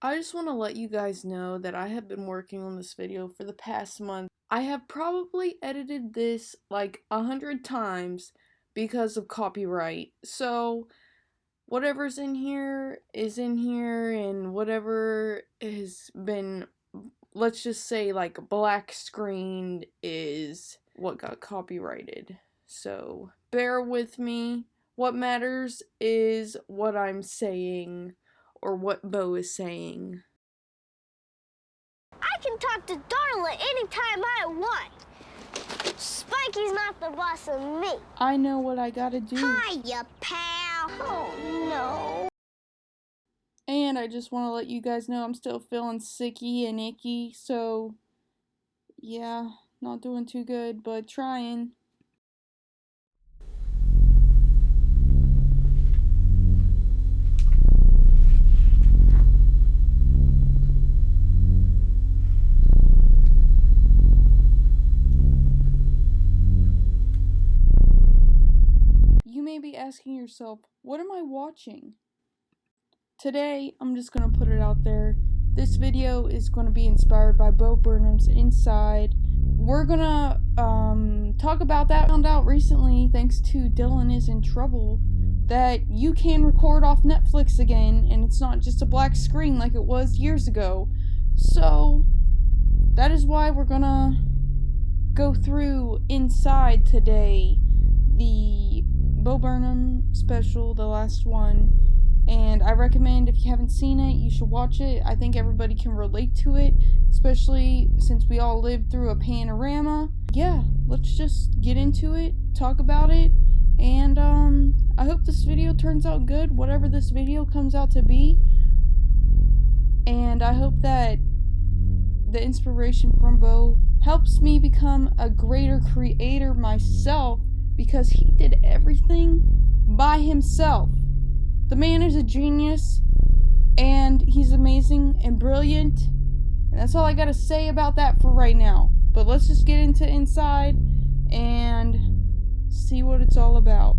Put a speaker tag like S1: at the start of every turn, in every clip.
S1: I just want to let you guys know that I have been working on this video for the past month. I have probably edited this like 100 times because of copyright. So whatever's in here is in here, and whatever has been, let's just say, like black screened is what got copyrighted. So bear with me. What matters is what I'm saying, or what Bo is saying.
S2: I can talk to Darla anytime I want. Spiky's not the boss of me.
S1: I know what I gotta do.
S2: Hiya, pal. Oh, no.
S1: And I just want to let you guys know I'm still feeling sicky and icky, so yeah, not doing too good, but trying. You may be asking yourself, what am I watching? Today, I'm just going to put it out there. This video is going to be inspired by Bo Burnham's Inside. We're going to talk about that. I found out recently, thanks to Dylan Is in Trouble, that you can record off Netflix again, and it's not just a black screen like it was years ago. So, that is why we're going to go through Inside today, the Bo Burnham special, the last one. And I recommend, if you haven't seen it, you should watch it. I think everybody can relate to it, especially since we all lived through a panorama. Yeah, let's just get into it, talk about it, and I hope this video turns out good, whatever this video comes out to be. And I hope that the inspiration from Bo helps me become a greater creator myself, because he did everything by himself. The man is a genius, and he's amazing and brilliant, and that's all I gotta say about that for right now. But let's just get into Inside and see what it's all about,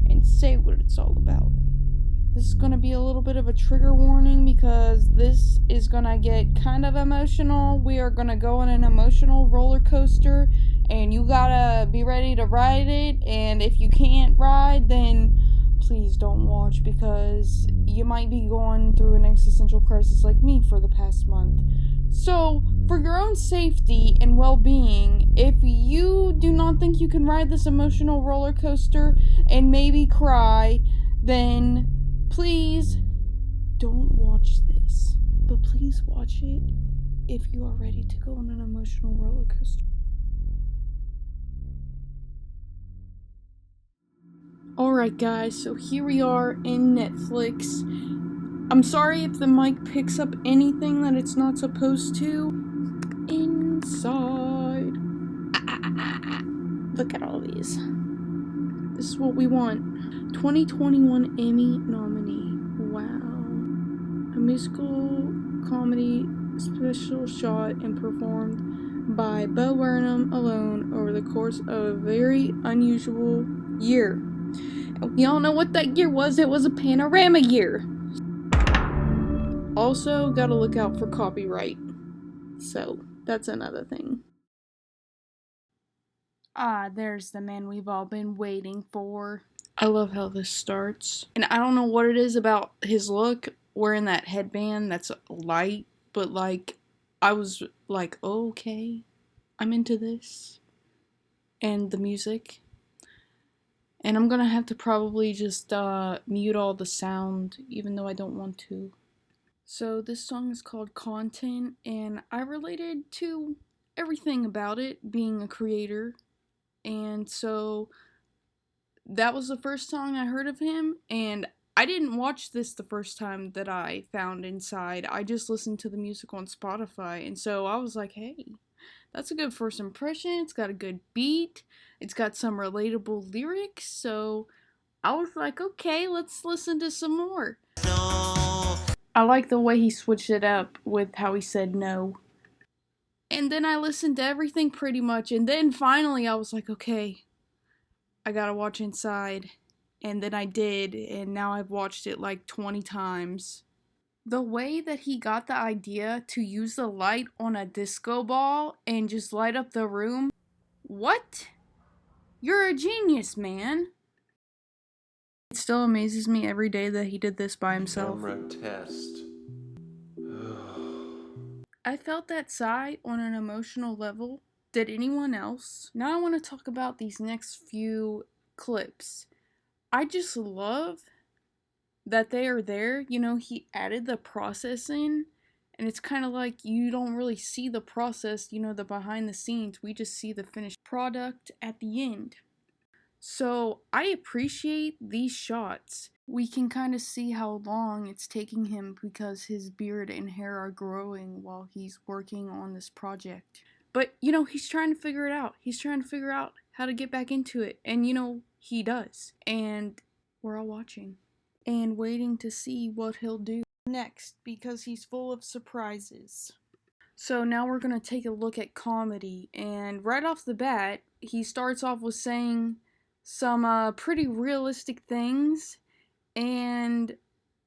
S1: and say what it's all about. This is gonna be a little bit of a trigger warning, because this is gonna get kind of emotional. We are gonna go on an emotional roller coaster, and you gotta be ready to ride it, and if you can't ride, then please don't watch, because you might be going through an existential crisis like me for the past month. So, for your own safety and well-being, if you do not think you can ride this emotional roller coaster and maybe cry, then please don't watch this. But please watch it if you are ready to go on an emotional roller coaster. Alright guys, so here we are in Netflix. I'm sorry if the mic picks up anything that it's not supposed to. Inside. Look at all these. This is what we want. 2021 Emmy nominee. Wow. A musical comedy special shot and performed by Bo Burnham alone over the course of a very unusual year. We all know what that year was. It was a panorama year. Also, gotta look out for copyright. So, that's another thing. There's the man we've all been waiting for. I love how this starts. And I don't know what it is about his look, wearing that headband that's light, but like, I was like, oh, okay, I'm into this. And the music. And I'm gonna have to probably just mute all the sound, even though I don't want to. So this song is called Content, and I related to everything about it, being a creator. And so that was the first song I heard of him, and I didn't watch this the first time that I found Inside. I just listened to the music on Spotify, and so I was like, hey, that's a good first impression. It's got a good beat. It's got some relatable lyrics. So I was like, okay, let's listen to some more. No. I like the way he switched it up with how he said no. And then I listened to everything pretty much. And then finally I was like, okay, I gotta watch Inside. And then I did. And now I've watched it like 20 times. The way that he got the idea to use the light on a disco ball and just light up the room. What? You're a genius, man. It still amazes me every day that he did this by himself.
S3: Camera test.
S1: I felt that sigh on an emotional level. Did anyone else? Now I want to talk about these next few clips. I just love that they are there. You know, he added the process in, and it's kind of like you don't really see the process, you know, the behind the scenes. We just see the finished product at the end. So I appreciate these shots. We can kind of see how long it's taking him because his beard and hair are growing while he's working on this project. But, you know, he's trying to figure it out. He's trying to figure out how to get back into it. And, you know, he does. And we're all watching and waiting to see what he'll do next because he's full of surprises. So now we're going to take a look at comedy. And right off the bat, he starts off with saying some pretty realistic things, and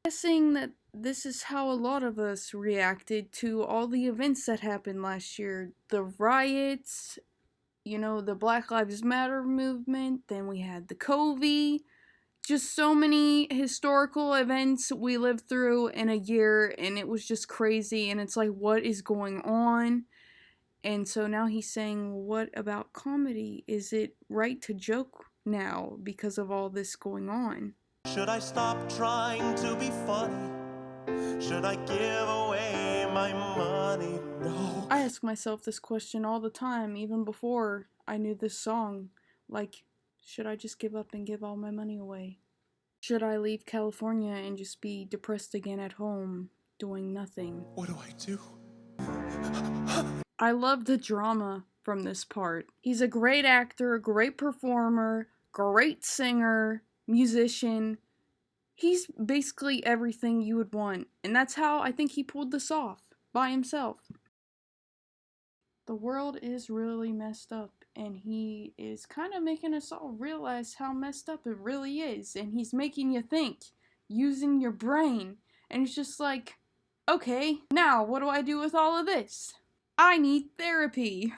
S1: guessing that this is how a lot of us reacted to all the events that happened last year. The riots, you know, the Black Lives Matter movement, then we had the COVID, just so many historical events we lived through in a year, and it was just crazy, and it's like, what is going on? And so now he's saying, what about comedy? Is it right to joke now because of all this going on?
S4: Should I stop trying to be funny? Should I give away my money? No.
S1: I ask myself this question all the time, even before I knew this song. Like, should I just give up and give all my money away? Should I leave California and just be depressed again at home, doing nothing?
S4: What do I do?
S1: I love the drama from this part. He's a great actor, great performer, great singer, musician. He's basically everything you would want, and that's how I think he pulled this off, by himself. The world is really messed up, and he is kind of making us all realize how messed up it really is, and he's making you think, using your brain, and it's just like, okay, now what do I do with all of this? I need therapy.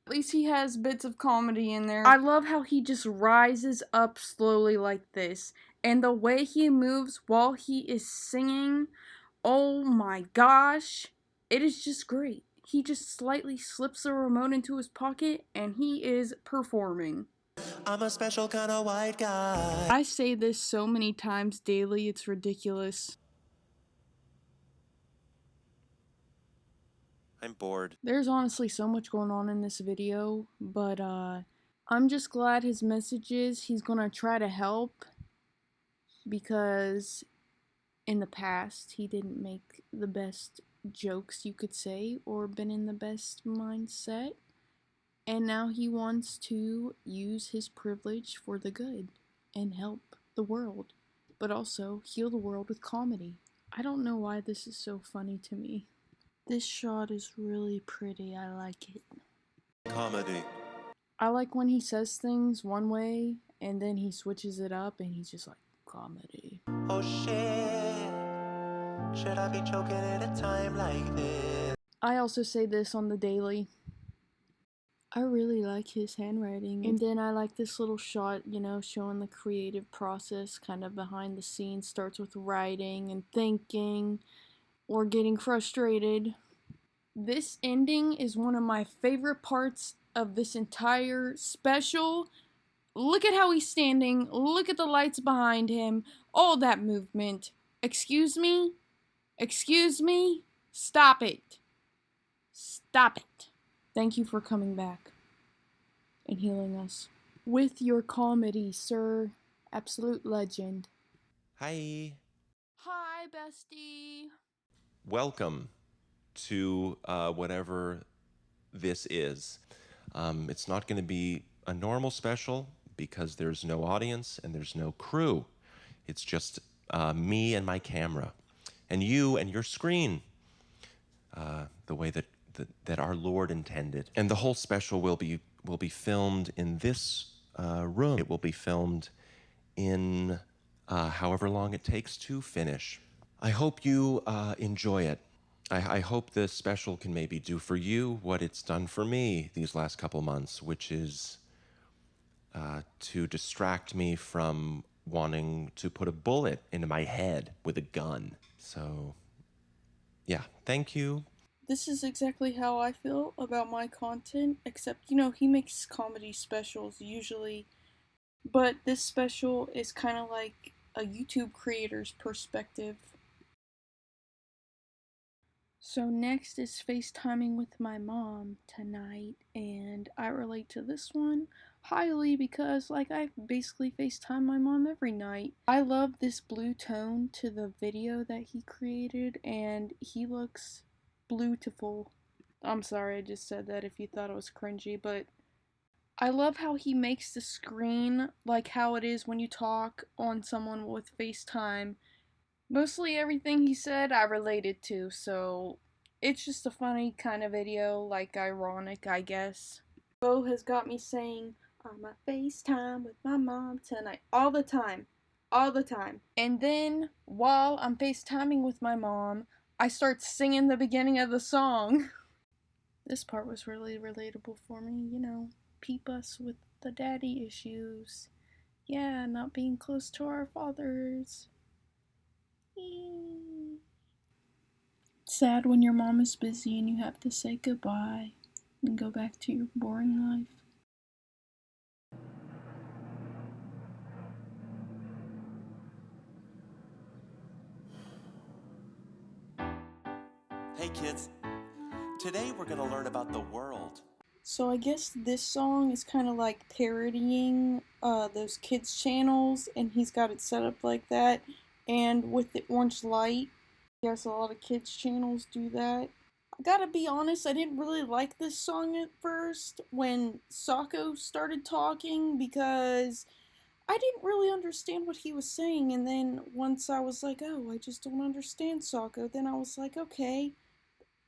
S1: At least he has bits of comedy in there. I love how he just rises up slowly like this, and the way he moves while he is singing, oh my gosh, it is just great. He just slightly slips the remote into his pocket and he is performing.
S4: I'm a special kind of white guy.
S1: I say this so many times daily, it's ridiculous.
S3: I'm bored.
S1: There's honestly so much going on in this video, but I'm just glad his message is he's gonna try to help, because in the past he didn't make the best jokes you could say or been in the best mindset, and now he wants to use his privilege for the good and help the world, but also heal the world with comedy. I don't know why this is so funny to me. This shot is really pretty, I like it.
S4: Comedy.
S1: I like when he says things one way and then he switches it up and he's just like, comedy.
S4: Oh shit. Should I be joking at a time like this?
S1: I also say this on the daily. I really like his handwriting. And then I like this little shot, you know, showing the creative process kind of behind the scenes. Starts with writing and thinking or getting frustrated. This ending is one of my favorite parts of this entire special. Look at how he's standing. Look at the lights behind him. All that movement. Excuse me? Excuse me? Stop it. Stop it. Thank you for coming back and healing us with your comedy, sir. Absolute legend.
S3: Hi.
S1: Hi, bestie.
S3: Welcome to whatever this is. It's not going to be a normal special because there's no audience and there's no crew. It's just me and my camera, and you and your screen, the way that our Lord intended. And the whole special will be filmed in this room. It will be filmed in however long it takes to finish. I hope you enjoy it. I hope this special can maybe do for you what it's done for me these last couple months, which is to distract me from wanting to put a bullet into my head with a gun. So, yeah, thank you.
S1: This is exactly how I feel about my content, except, he makes comedy specials usually, but this special is kind of like a YouTube creator's perspective. So next is FaceTiming with my mom tonight, and I relate to this one highly because I basically FaceTime my mom every night. I love this blue tone to the video that he created, and he looks beautiful. I'm sorry I just said that if you thought it was cringy, but I love how he makes the screen like how it is when you talk on someone with FaceTime. Mostly everything he said I related to, so it's just a funny kind of video, like ironic, I guess. Bo has got me saying, I'm a FaceTime with my mom tonight, all the time. All the time. And then, while I'm FaceTiming with my mom, I start singing the beginning of the song. This part was really relatable for me, peep us with the daddy issues. Yeah, not being close to our fathers. Sad when your mom is busy and you have to say goodbye and go back to your boring life.
S4: Hey kids, today we're gonna learn about the world.
S1: So I guess this song is kind of like parodying those kids channels, and he's got it set up like that. And with the orange light, yes, a lot of kids channels do that. I gotta be honest, I didn't really like this song at first when Sako started talking because I didn't really understand what he was saying. And then once I was like, oh, I just don't understand Sako, then I was like, okay,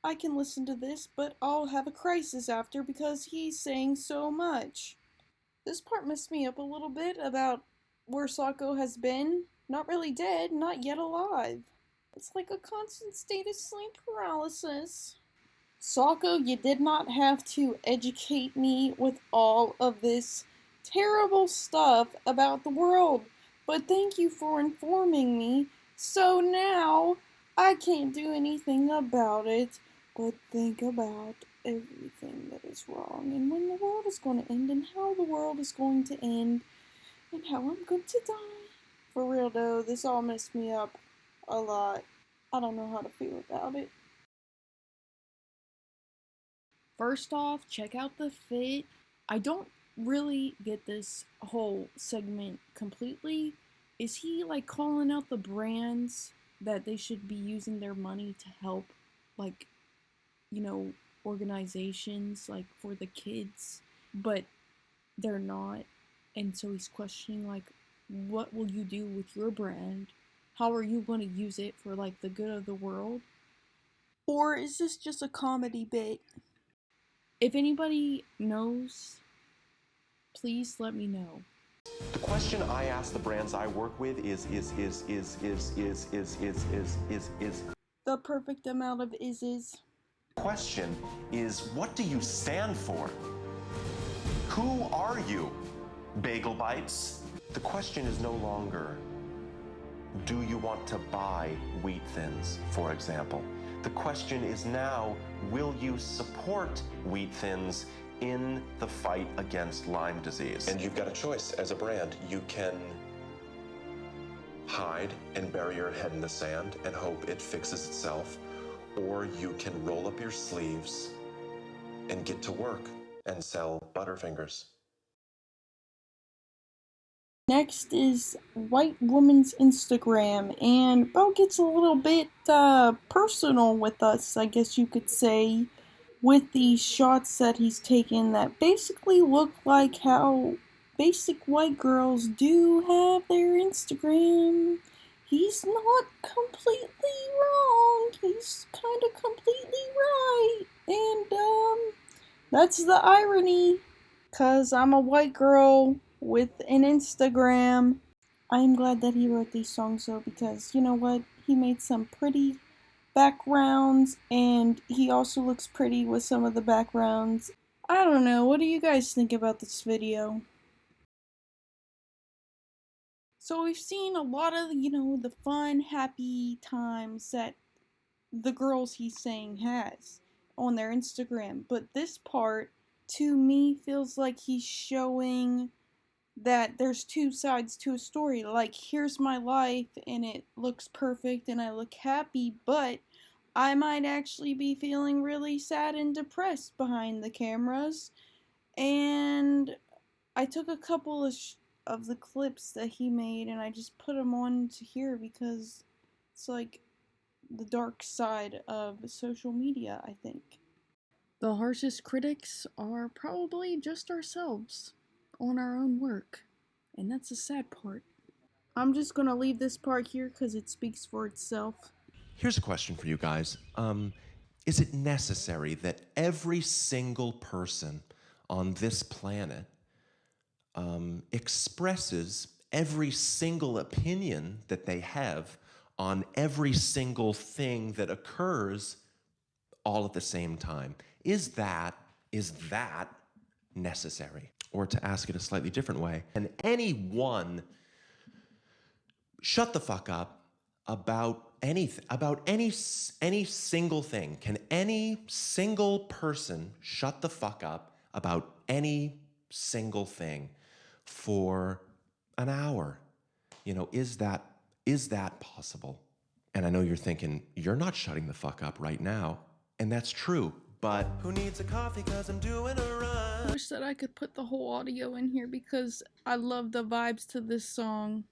S1: I can listen to this, but I'll have a crisis after because he's saying so much. This part messed me up a little bit about where Sako has been. Not really dead, not yet alive. It's like a constant state of sleep paralysis. Sako, you did not have to educate me with all of this terrible stuff about the world, but thank you for informing me. So now I can't do anything about it but think about everything that is wrong and when the world is going to end and how the world is going to end and how I'm going to die. For real though, this all messed me up a lot. I don't know how to feel about it. First off, check out the fit. I don't really get this whole segment completely. Is he like calling out the brands that they should be using their money to help, like, organizations like for the kids, but they're not? And so he's questioning, like, what will you do with your brand? How are you going to use it for, like, the good of the world? Or is this just a comedy bit? If anybody knows, please let me know.
S5: The question I ask the brands I work with is
S1: The perfect amount of is.
S5: question is, what do you stand for? Who are you? Bagel Bites? The question is no longer, do you want to buy Wheat Thins, for example? The question is now, will you support Wheat Thins in the fight against Lyme disease? And you've got a choice as a brand. You can hide and bury your head in the sand and hope it fixes itself, or you can roll up your sleeves and get to work and sell Butterfingers.
S1: Next is White Woman's Instagram, and Bo gets a little bit personal with us, I guess you could say, with these shots that he's taken that basically look like how basic white girls do have their Instagram. He's not completely wrong. He's kind of completely right. And, that's the irony. 'Cause I'm a white girl with an Instagram. I am glad that he wrote these songs though, because you know what? He made some pretty backgrounds, and he also looks pretty with some of the backgrounds. I don't know, what do you guys think about this video? So we've seen a lot of, the fun, happy times that the girls he's saying has on their Instagram. But this part, to me, feels like he's showing that there's two sides to a story. Like, here's my life, and it looks perfect, and I look happy, but I might actually be feeling really sad and depressed behind the cameras. And I took a couple of the clips that he made, and I just put them on to here because it's like the dark side of social media, I think. The harshest critics are probably just ourselves on our own work, and that's the sad part. I'm just gonna leave this part here because it speaks for itself.
S3: Here's a question for you guys. Is it necessary that every single person on this planet expresses every single opinion that they have on every single thing that occurs all at the same time? Is that necessary? Or to ask it a slightly different way, can anyone shut the fuck up about anything, about any single thing? Can any single person shut the fuck up about any single thing for an hour? Is that possible? And I know you're thinking, you're not shutting the fuck up right now. And that's true, but
S4: Who needs a coffee 'cause I'm doing a run?
S1: I wish that I could put the whole audio in here because I love the vibes to this song.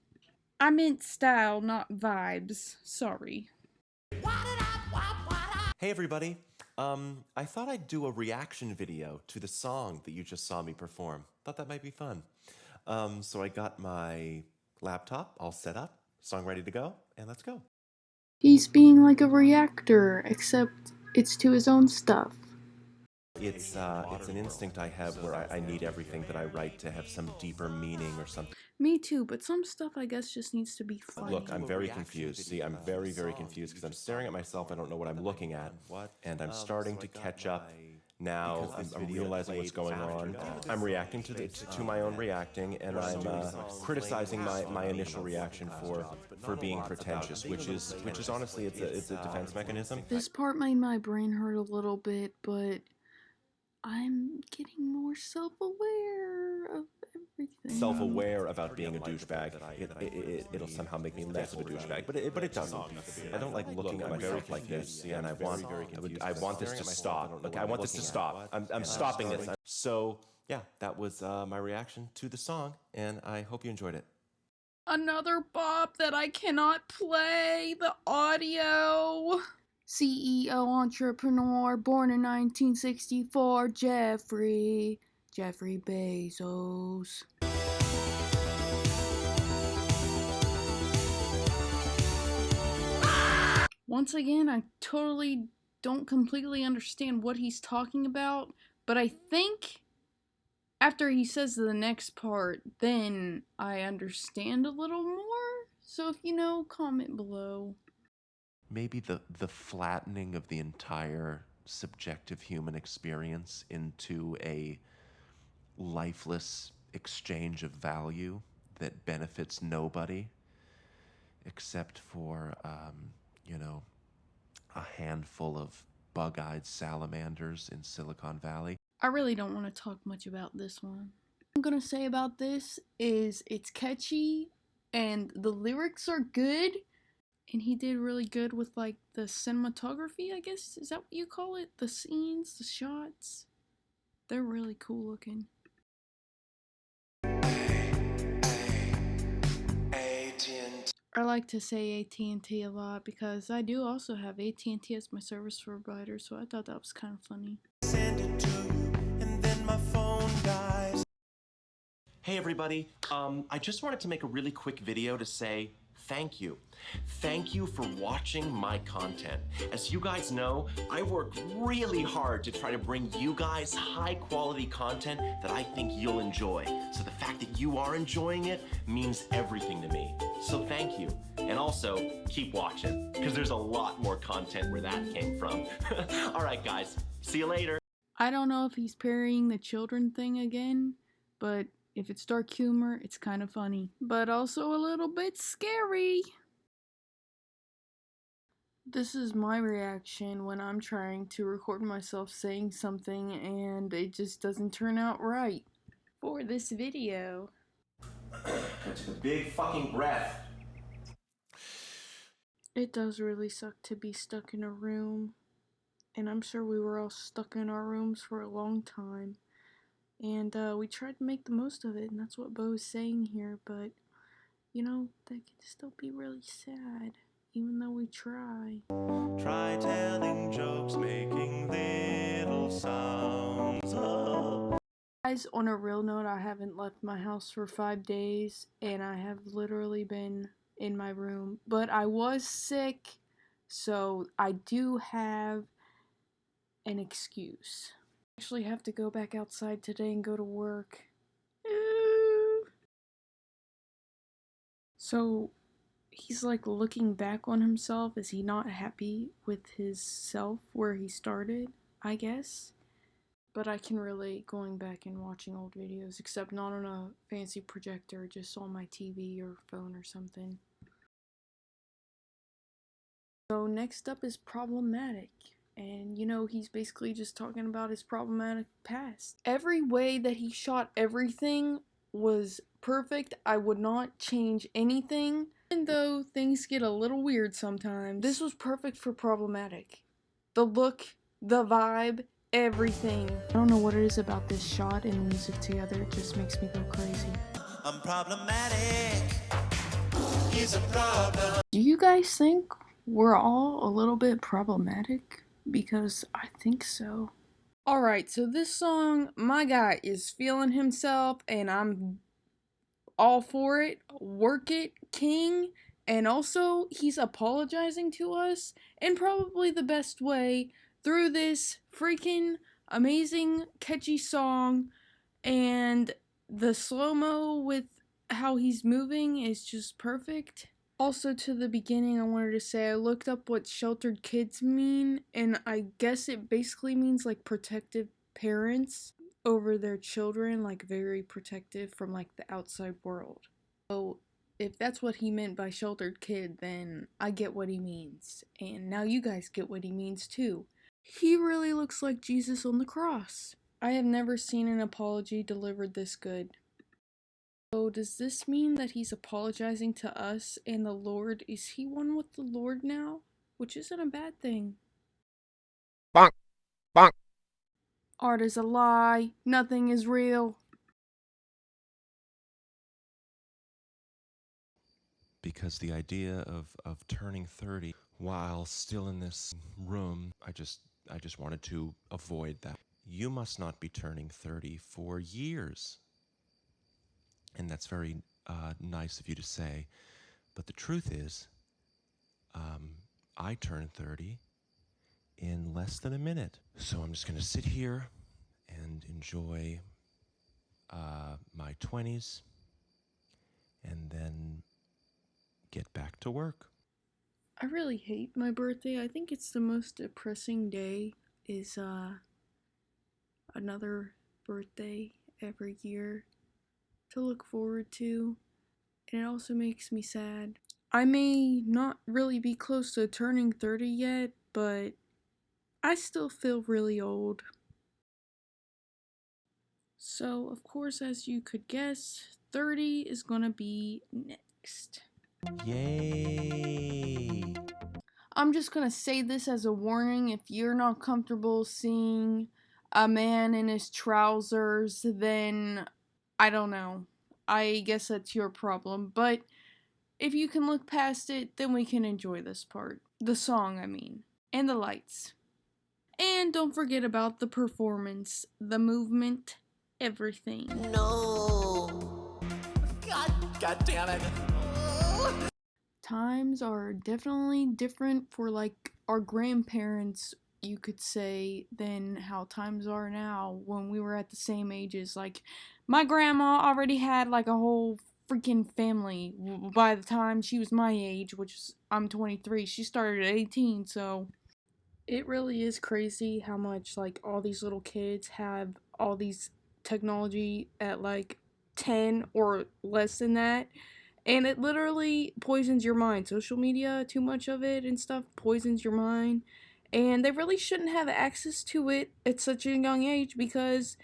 S1: I meant style, not vibes. Sorry.
S3: hey everybody. I thought I'd do a reaction video to the song that you just saw me perform. Thought that might be fun. So I got my laptop all set up, song ready to go, and let's go.
S1: He's being like a reactor, except it's to his own stuff.
S3: It's an instinct I have where I need everything that I write to have some deeper meaning or something.
S1: Me too, but some stuff I guess just needs to be funny.
S3: Look, I'm very confused. See, I'm very, very confused because I'm staring at myself. I don't know what I'm looking at. And I'm starting to catch up now. I'm realizing what's going on. I'm reacting to my own reacting, and I'm criticizing my initial reaction for being pretentious, which is honestly, it's a defense mechanism.
S1: This part made my brain hurt a little bit, but I'm getting more self-aware of everything.
S3: Self-aware about being a douchebag. It'll somehow make me less of a douchebag, but it doesn't. I don't like looking at myself like this, and I want this to stop. Look, I want this to stop. I'm stopping this. So yeah, that was my reaction to the song, and I hope you enjoyed it.
S1: Another bop that I cannot play the audio. CEO entrepreneur, born in 1964, Jeffrey Bezos. Once again, I totally don't completely understand what he's talking about, but I think after he says the next part, then I understand a little more. So if you know, comment below.
S3: Maybe the flattening of the entire subjective human experience into a lifeless exchange of value that benefits nobody except for, a handful of bug-eyed salamanders in Silicon Valley.
S1: I really don't want to talk much about this one. What I'm gonna say about this is it's catchy and the lyrics are good. And he did really good with, like, the cinematography, I guess? Is that what you call it? The scenes, the shots. They're really cool looking. I like to say AT&T a lot because I do also have AT&T as my service provider, so I thought that was kind of funny.
S4: Send it to you, and then my phone dies.
S3: Hey everybody, I just wanted to make a really quick video to say
S5: thank you. Thank you for watching my content. As you guys know, I work really hard to try to bring you guys high quality content that I think you'll enjoy. So the fact that you are enjoying it means everything to me. So thank you. And also, keep watching, because there's a lot more content where that came from. All right, guys. See you later.
S1: I don't know if he's parrying the children thing again, but if it's dark humor, it's kind of funny. But also a little bit scary. This is my reaction when I'm trying to record myself saying something and it just doesn't turn out right. For this video.
S5: I took a big fucking breath.
S1: It does really suck to be stuck in a room. And I'm sure we were all stuck in our rooms for a long time. And we tried to make the most of it, and that's what Bo is saying here, but, you know, that can still be really sad, even though we try.
S4: Try telling jokes, making little sounds. Oh.
S1: Guys, on a real note, I haven't left my house for 5 days, and I have literally been in my room, but I was sick, so I do have an excuse. I actually have to go back outside today and go to work. So he's like looking back on himself. Is he not happy with his self where he started, I guess? But I can relate going back and watching old videos, except not on a fancy projector, just on my TV or phone or something. So next up is problematic. And, you know, he's basically just talking about his problematic past. Every way that he shot everything was perfect. I would not change anything, even though things get a little weird sometimes. This was perfect for problematic. The look, the vibe, everything. I don't know what it is about this shot and music together. It just makes me go crazy.
S4: I'm problematic. He's a problem.
S1: Do you guys think we're all a little bit problematic? Because I think so. Alright, so this song, my guy is feeling himself and I'm all for it. Work it, king. And also, he's apologizing to us in probably the best way through this freaking amazing, catchy song. And the slow-mo with how he's moving is just perfect. Also, to the beginning, I wanted to say I looked up what sheltered kids mean, and I guess it basically means like protective parents over their children, like very protective from like the outside world. So if that's what he meant by sheltered kid, then I get what he means, and now you guys get what he means too. He really looks like Jesus on the cross. I have never seen an apology delivered this good. So does this mean that he's apologizing to us and the Lord? Is he one with the Lord now? Which isn't a bad thing.
S6: Bonk. Bonk.
S1: Art is a lie. Nothing is real.
S3: Because the idea of turning 30 while still in this room, I just wanted to avoid that. You must not be turning 30 for years. And that's very nice of you to say. But the truth is, I turned 30 in less than a minute. So I'm just going to sit here and enjoy my 20s and then get back to work.
S1: I really hate my birthday. I think it's the most depressing day is another birthday every year to look forward to, and it also makes me sad. I may not really be close to turning 30 yet, but I still feel really old. So, of course, as you could guess, 30 is gonna be next.
S3: Yay!
S1: I'm just gonna say this as a warning. If you're not comfortable seeing a man in his trousers, then I don't know. I guess that's your problem. But if you can look past it, then we can enjoy this part. The song, I mean. And the lights. And don't forget about the performance, the movement, everything.
S4: No. God damn it.
S1: Times are definitely different for like our grandparents, you could say, than how times are now when we were at the same ages. Like my grandma already had like a whole freaking family by the time she was my age, which is I'm 23. She started at 18, so it really is crazy how much like all these little kids have all these technology at like 10 or less than that, and it literally poisons your mind. Social media, too much of it and stuff poisons your mind, and they really shouldn't have access to it at such a young age because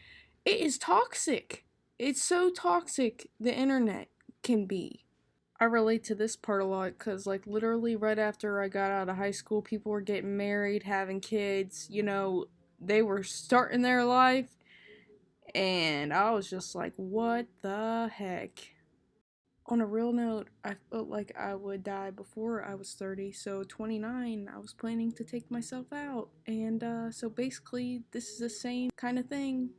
S1: it is toxic. It's so toxic, the internet can be. I relate to this part a lot because, like, literally right after I got out of high school, people were getting married, having kids, they were starting their life, and I was just like, what the heck? On a real note, I felt like I would die before I was 30, so 29, I was planning to take myself out, and so basically, this is the same kind of thing.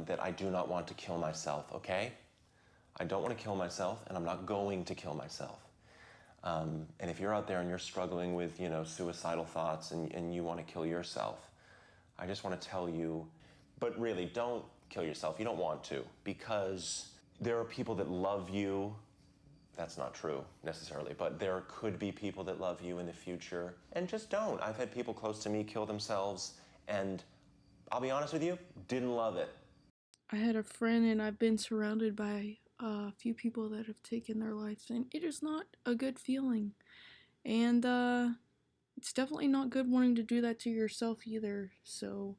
S5: That I do not want to kill myself, okay? I don't want to kill myself, and I'm not going to kill myself. And if you're out there and you're struggling with, suicidal thoughts and you want to kill yourself, I just want to tell you, but really, don't kill yourself. You don't want to, because there are people that love you. That's not true necessarily, but there could be people that love you in the future, and just don't. I've had people close to me kill themselves, and I'll be honest with you, didn't love it.
S1: I had a friend, and I've been surrounded by a few people that have taken their lives, and it is not a good feeling. And it's definitely not good wanting to do that to yourself either. So,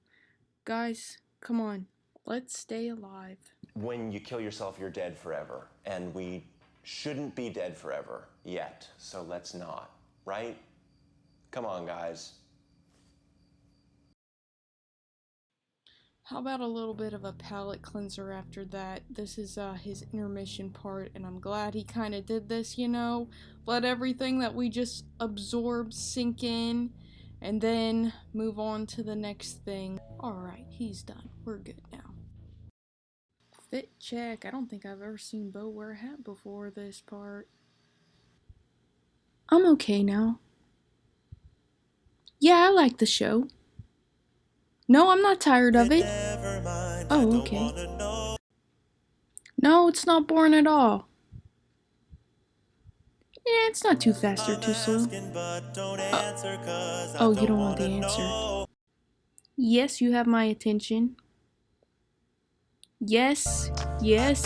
S1: guys, come on, let's stay alive.
S5: When you kill yourself, you're dead forever, and we shouldn't be dead forever yet, so let's not, right? Come on, guys.
S1: How about a little bit of a palate cleanser after that? This is his intermission part, and I'm glad he kind of did this, let everything that we just absorbed sink in, and then move on to the next thing. Alright, he's done. We're good now. Fit check. I don't think I've ever seen Bo wear a hat before this part. I'm okay now. Yeah, I like the show. No, I'm not tired of it. Oh, okay. No, it's not boring at all. Yeah, it's not too fast or too slow. Oh, you don't want the answer. Yes, you have my attention. Yes, yes.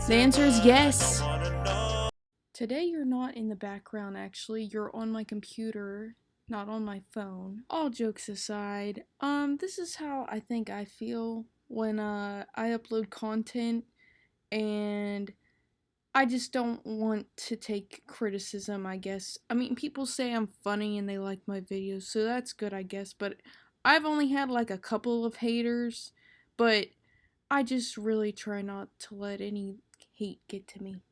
S1: The answer is yes. Today you're not in the background, actually. You're on my computer, not on my phone. All jokes aside, this is how I think I feel when I upload content, and I just don't want to take criticism, I guess. I mean, people say I'm funny and they like my videos, so that's good, I guess, but I've only had like a couple of haters, but I just really try not to let any hate get to me.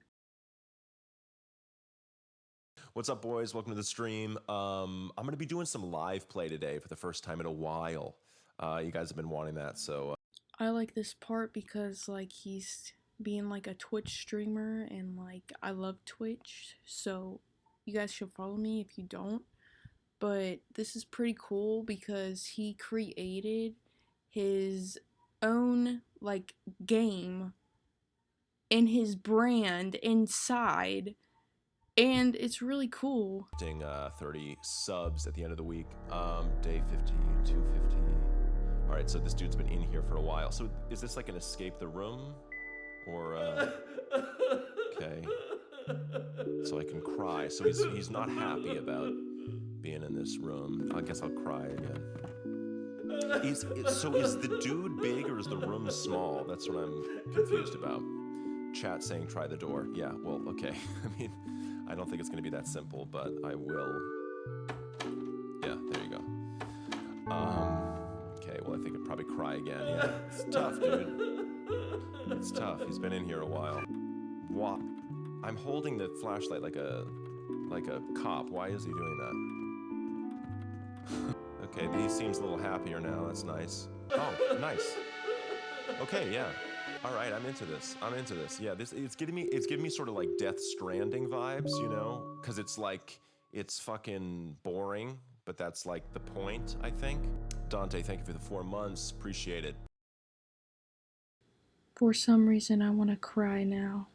S3: What's up, boys? Welcome to the stream. I'm going to be doing some live play today for the first time in a while. You guys have been wanting that, so...
S1: I like this part because, like, he's being, like, a Twitch streamer, and, like, I love Twitch, so you guys should follow me if you don't. But this is pretty cool because he created his own, like, game and his brand inside, and it's really cool.
S3: 30 subs at the end of the week. Day 50, 250. All right, so this dude's been in here for a while. So is this like an escape the room? Or, okay. So I can cry. So he's not happy about being in this room. I guess I'll cry again. So is the dude big or is the room small? That's what I'm confused about. Chat saying try the door. Yeah, well, okay. I mean, I don't think it's going to be that simple, but I will. Yeah, there you go. Okay, well, I think I'd probably cry again. Yeah, it's tough, dude. It's tough. He's been in here a while. What? I'm holding the flashlight like a cop. Why is he doing that? Okay, he seems a little happier now. That's nice. Oh, nice. Okay, yeah. All right, I'm into this. I'm into this. Yeah, it's giving me sort of like Death Stranding vibes, you know, because it's like it's fucking boring, but that's like the point, I think. Dante, thank you for the 4 months. Appreciate it.
S1: For some reason, I want to cry now.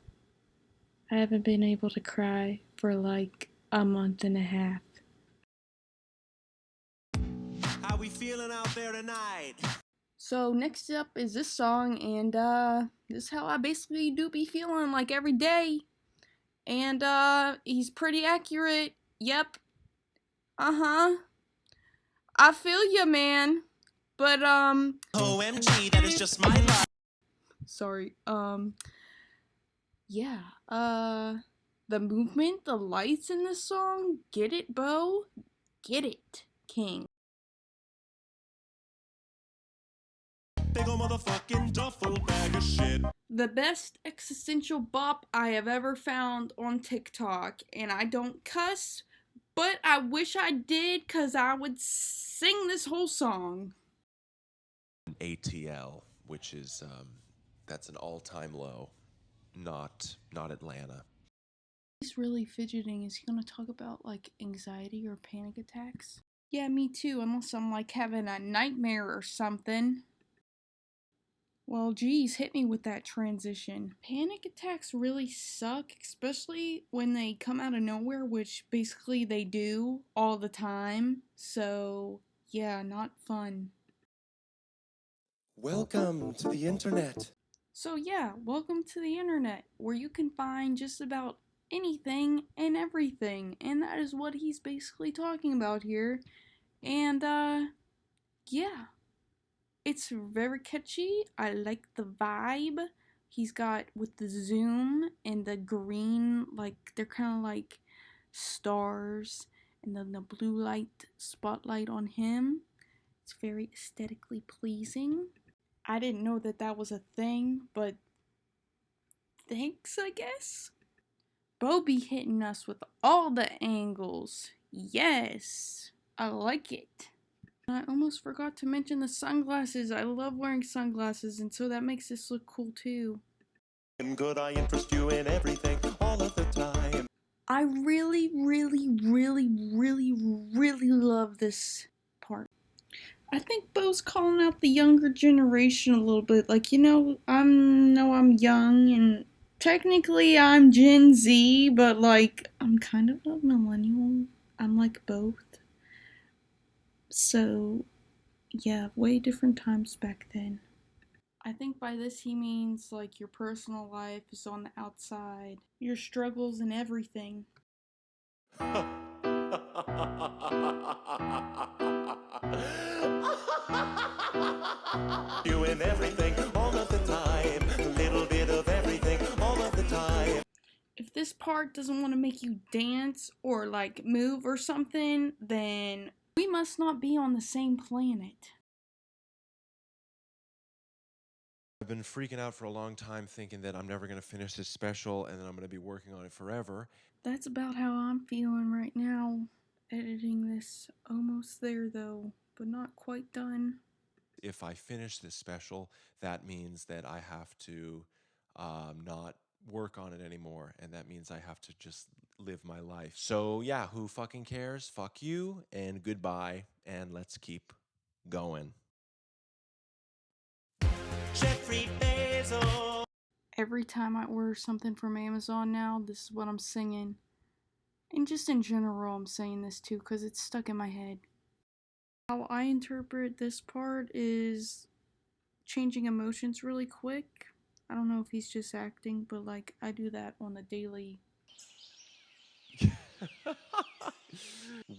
S1: I haven't been able to cry for like a month and a half.
S4: How we feeling out there tonight?
S1: So next up is this song, and this is how I basically do be feeling like every day. And he's pretty accurate. Yep. Uh-huh. I feel you, man. But
S4: OMG, that is just my life.
S1: sorry. Yeah. The movement, the lights in this song, get it, Bo? Get it, King.
S4: Big ol' motherfucking duffel bag of shit.
S1: The best existential bop I have ever found on TikTok, and I don't cuss, but I wish I did, cause I would sing this whole song.
S3: ATL, which is that's an all-time low, not Atlanta.
S1: He's really fidgeting. Is he gonna talk about like anxiety or panic attacks? Yeah, me too, unless I'm like having a nightmare or something. Well, geez, hit me with that transition. Panic attacks really suck, especially when they come out of nowhere, which basically they do all the time. So, yeah, not fun.
S3: Welcome to the internet.
S1: So, yeah, welcome to the internet, where you can find just about anything and everything. And that is what he's basically talking about here. And, yeah. It's very catchy. I like the vibe. He's got with the zoom and the green, like they're kind of like stars, and then the blue light spotlight on him. It's very aesthetically pleasing. I didn't know that that was a thing, but thanks, I guess. Bo be hitting us with all the angles. Yes, I like it. I almost forgot to mention the sunglasses. I love wearing sunglasses, and so that makes this look cool too.
S4: Good, I interest you in everything all of the time.
S1: I really, really, really, really, really love this part. I think Bo's calling out the younger generation a little bit. Like, I'm young, and technically I'm Gen Z, but like, I'm kind of a millennial. I'm like both. So, yeah, way different times back then. I think by this he means like your personal life is on the outside, your struggles and everything.
S4: You in everything all of the time. A little bit of everything all of the time.
S1: If this part doesn't want to make you dance or like move or something, then we must not be on the same planet.
S3: I've been freaking out for a long time thinking that I'm never going to finish this special and then I'm going to be working on it forever.
S1: That's about how I'm feeling right now. Editing this. Almost there though, but not quite done.
S3: If I finish this special, that means that I have to not work on it anymore, and that means I have to just live my life. So yeah, who fucking cares? Fuck you, and goodbye, and let's keep going.
S4: Jeffrey Bezos.
S1: Every time I order something from Amazon now, this is what I'm singing. And just in general, I'm saying this too because it's stuck in my head. How I interpret this part is changing emotions really quick. I don't know if he's just acting, but like I do that on the daily.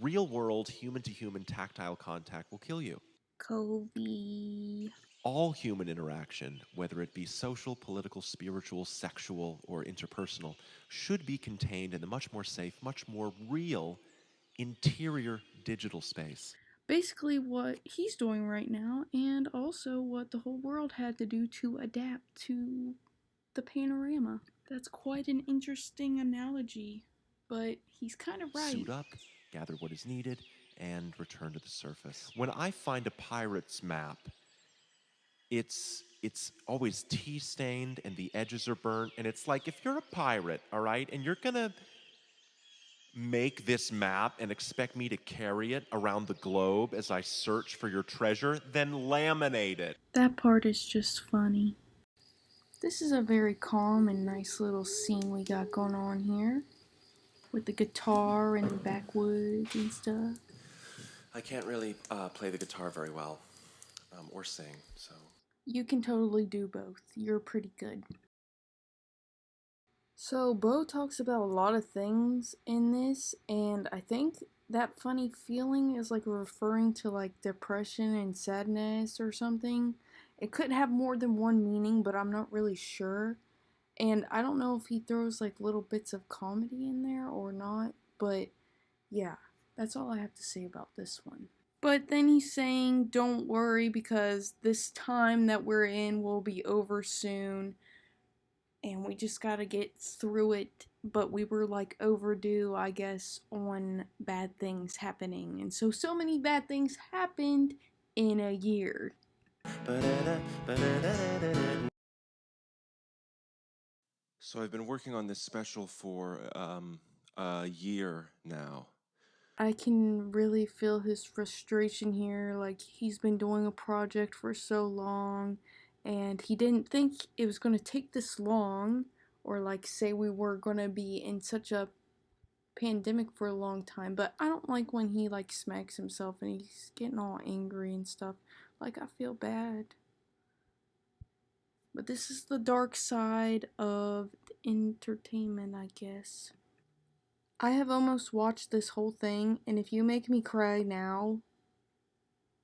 S3: Real world, human to human tactile contact will kill you.
S1: Kobe.
S3: All human interaction, whether it be social, political, spiritual, sexual, or interpersonal, should be contained in the much more safe, much more real interior digital space.
S1: Basically, what he's doing right now, and also what the whole world had to do to adapt to the panorama. That's quite an interesting analogy, but he's kind of right.
S3: Suit up, gather what is needed, and return to the surface. When I find a pirate's map, it's it's always tea stained and the edges are burnt. And it's like, if you're a pirate, all right, and you're gonna make this map and expect me to carry it around the globe as I search for your treasure, then laminate it.
S1: That part is just funny. This is a very calm and nice little scene we got going on here. With the guitar and the backwoods and stuff.
S3: I can't really play the guitar very well, or sing, so.
S1: You can totally do both. You're pretty good. So, Bo talks about a lot of things in this, and I think that funny feeling is like referring to like depression and sadness or something. It could have more than one meaning, but I'm not really sure. And I don't know if he throws like little bits of comedy in there or not, but yeah, that's all I have to say about this one. But then he's saying, don't worry because this time that we're in will be over soon and we just gotta get through it. But we were like overdue, I guess, on bad things happening. And so many bad things happened in a year.
S3: So I've been working on this special for a year now.
S1: I can really feel his frustration here. Like, he's been doing a project for so long, and he didn't think it was going to take this long, or like, say we were going to be in such a pandemic for a long time. But I don't like when he, like, smacks himself and he's getting all angry and stuff. Like, I feel bad. But this is the dark side of entertainment, I guess. I have almost watched this whole thing, and if you make me cry now,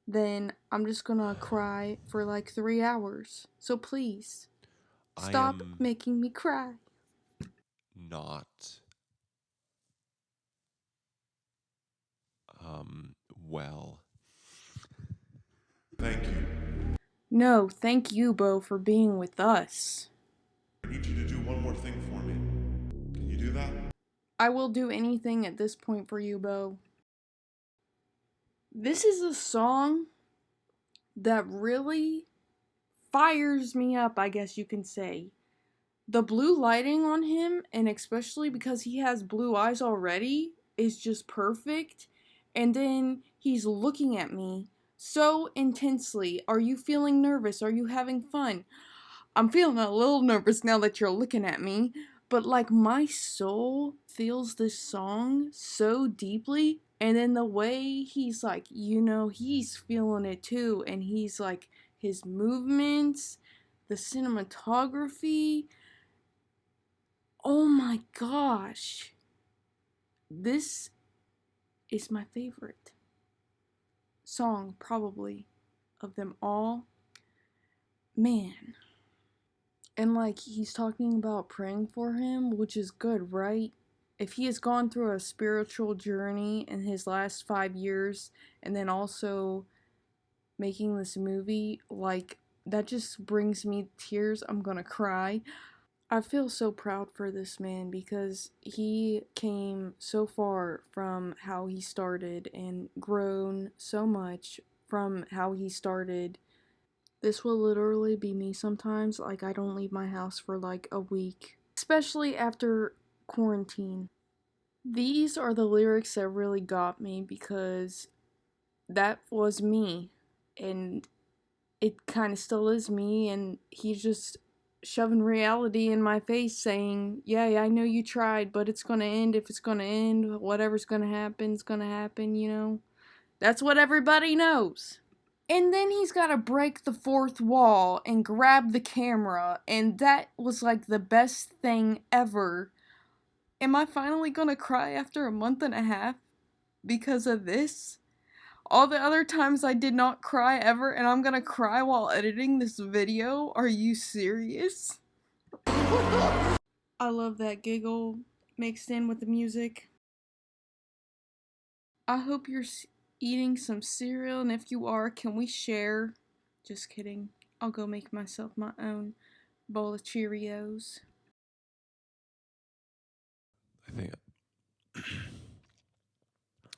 S1: then I'm just gonna cry for like 3 hours. So please, stop making me cry.
S3: Not well.
S7: Thank you.
S1: No, thank you, Bo, for being with us.
S7: I need you to do one more thing for me. Can you do that?
S1: I will do anything at this point for you, Bo. This is a song that really fires me up, I guess you can say. The blue lighting on him, and especially because he has blue eyes already, is just perfect. And then he's looking at me so intensely. Are you feeling nervous? Are you having fun? I'm feeling a little nervous now that you're looking at me. But like, my soul feels this song so deeply. And then the way he's like, he's feeling it too. And he's like, his movements, the cinematography. Oh my gosh. This is my favorite song, probably, of them all. Man. And like, he's talking about praying for him, which is good, right? If he has gone through a spiritual journey in his last 5 years, and then also making this movie, like, that just brings me tears. I'm gonna cry. I feel so proud for this man because he came so far from how he started and grown so much from how he started. This will literally be me sometimes. Like, I don't leave my house for like a week, especially after quarantine. These are the lyrics that really got me because that was me, and it kind of still is me, and he's just shoving reality in my face saying, yeah, I know you tried, but it's gonna end. If it's gonna end, whatever's gonna happen is gonna happen, That's what everybody knows. And then he's gotta break the fourth wall and grab the camera, and that was like the best thing ever. Am I finally gonna cry after a month and a half because of this? All the other times I did not cry ever, and I'm gonna cry while editing this video? Are you serious? I love that giggle mixed in with the music. I hope you're eating some cereal, and if you are, can we share? Just kidding. I'll go make myself my own bowl of Cheerios.
S3: I think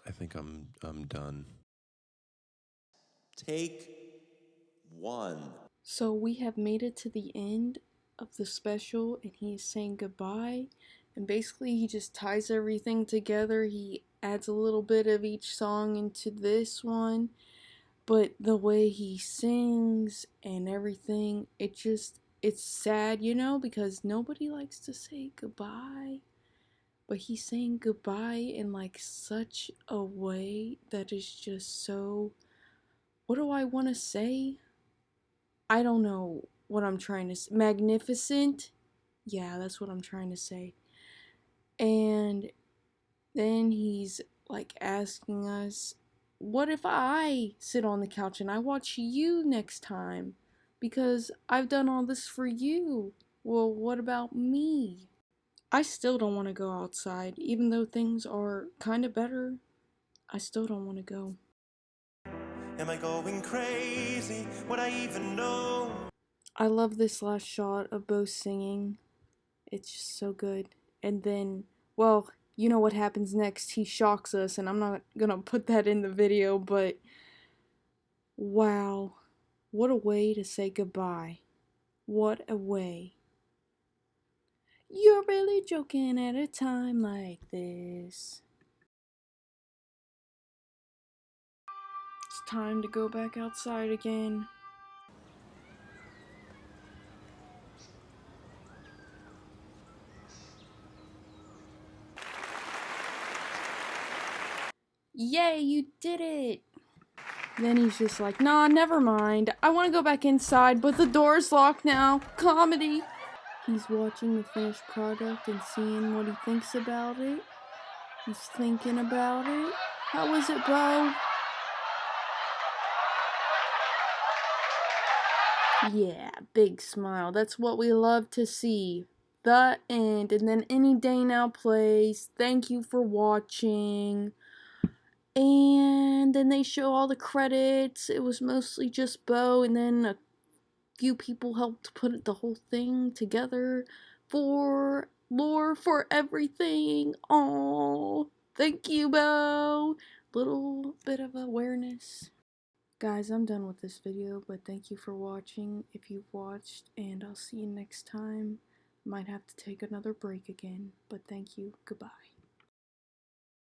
S3: I think I'm done.
S5: Take one.
S1: So we have made it to the end of the special, and he is saying goodbye. And basically, he just ties everything together. He adds a little bit of each song into this one. But the way he sings and everything, it's sad, you know, because nobody likes to say goodbye. But he's saying goodbye in like such a way that is just so, what do I want to say? I don't know what I'm trying to say. Magnificent? Yeah, that's what I'm trying to say. And then he's like asking us, what if I sit on the couch and I watch you next time? Because I've done all this for you. Well, what about me? I still don't want to go outside. Even though things are kind of better, I still don't want to go.
S4: Am I going crazy? Would I even know?
S1: I love this last shot of Bo singing. It's just so good. And then, well, you know what happens next. He shocks us, and I'm not gonna put that in the video, but wow. What a way to say goodbye. What a way. You're really joking at a time like this. It's time to go back outside again. Yay, you did it! Then he's just like, nah, never mind. I want to go back inside, but the door's locked now. Comedy. He's watching the finished product and seeing what he thinks about it. He's thinking about it. How is it, Bo? Yeah, big smile. That's what we love to see. The end. And then Any Day Now plays. Thank you for watching. And then they show all the credits. It was mostly just Bo, and then a few people helped put the whole thing together for lore for everything. Oh, thank you, Bo. Little bit of awareness. Guys, I'm done with this video, but thank you for watching if you've watched, and I'll see you next time. Might have to take another break again, but thank you. Goodbye.